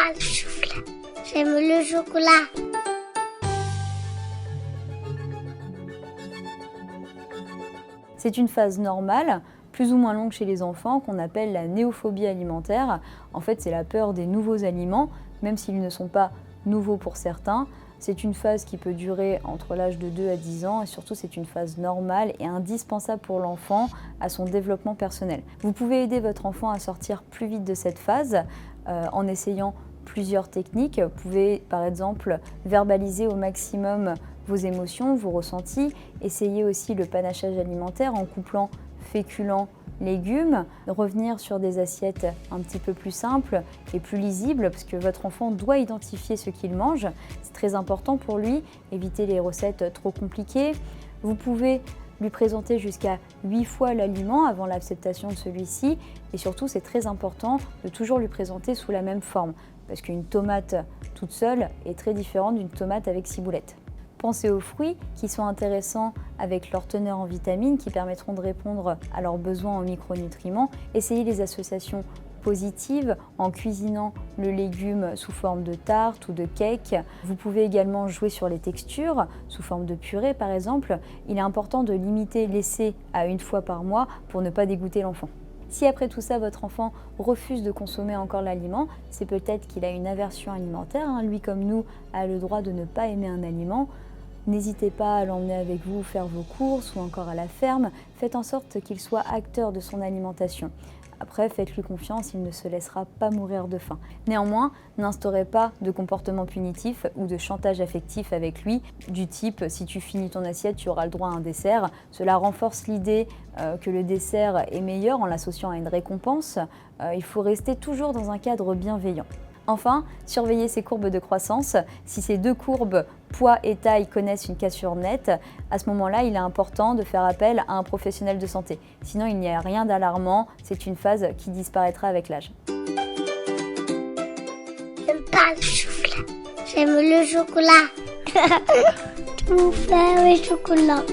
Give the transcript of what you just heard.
pas le chocolat. J'aime le chocolat. C'est une phase normale, plus ou moins longue chez les enfants, qu'on appelle la néophobie alimentaire. En fait, c'est la peur des nouveaux aliments, même s'ils ne sont pas nouveaux pour certains. C'est une phase qui peut durer entre l'âge de 2 à 10 ans et surtout c'est une phase normale et indispensable pour l'enfant à son développement personnel. Vous pouvez aider votre enfant à sortir plus vite de cette phase en essayant plusieurs techniques. Vous pouvez par exemple verbaliser au maximum vos émotions, vos ressentis. Essayez aussi le panachage alimentaire en couplant féculents, légumes, revenir sur des assiettes un petit peu plus simples et plus lisibles parce que votre enfant doit identifier ce qu'il mange. C'est très important pour lui, éviter les recettes trop compliquées. Vous pouvez lui présenter jusqu'à 8 fois l'aliment avant l'acceptation de celui-ci et surtout c'est très important de toujours lui présenter sous la même forme parce qu'une tomate toute seule est très différente d'une tomate avec ciboulette. Pensez aux fruits qui sont intéressants avec leur teneur en vitamines qui permettront de répondre à leurs besoins en micronutriments. Essayez les associations positives en cuisinant le légume sous forme de tarte ou de cake. Vous pouvez également jouer sur les textures sous forme de purée par exemple. Il est important de limiter l'essai à 1 fois par mois pour ne pas dégoûter l'enfant. Si après tout ça, votre enfant refuse de consommer encore l'aliment, c'est peut-être qu'il a une aversion alimentaire. Lui comme nous a le droit de ne pas aimer un aliment. N'hésitez pas à l'emmener avec vous faire vos courses ou encore à la ferme. Faites en sorte qu'il soit acteur de son alimentation. Après, faites-lui confiance, il ne se laissera pas mourir de faim. Néanmoins, n'instaurez pas de comportement punitif ou de chantage affectif avec lui, du type « si tu finis ton assiette, tu auras le droit à un dessert ». Cela renforce l'idée que le dessert est meilleur en l'associant à une récompense. Il faut rester toujours dans un cadre bienveillant. Enfin, surveillez ses courbes de croissance. Si ces deux courbes, poids et taille, connaissent une cassure nette, à ce moment-là, il est important de faire appel à un professionnel de santé. Sinon, il n'y a rien d'alarmant, c'est une phase qui disparaîtra avec l'âge. J'aime pas le chocolat. J'aime le chocolat. Tout faire le chocolat.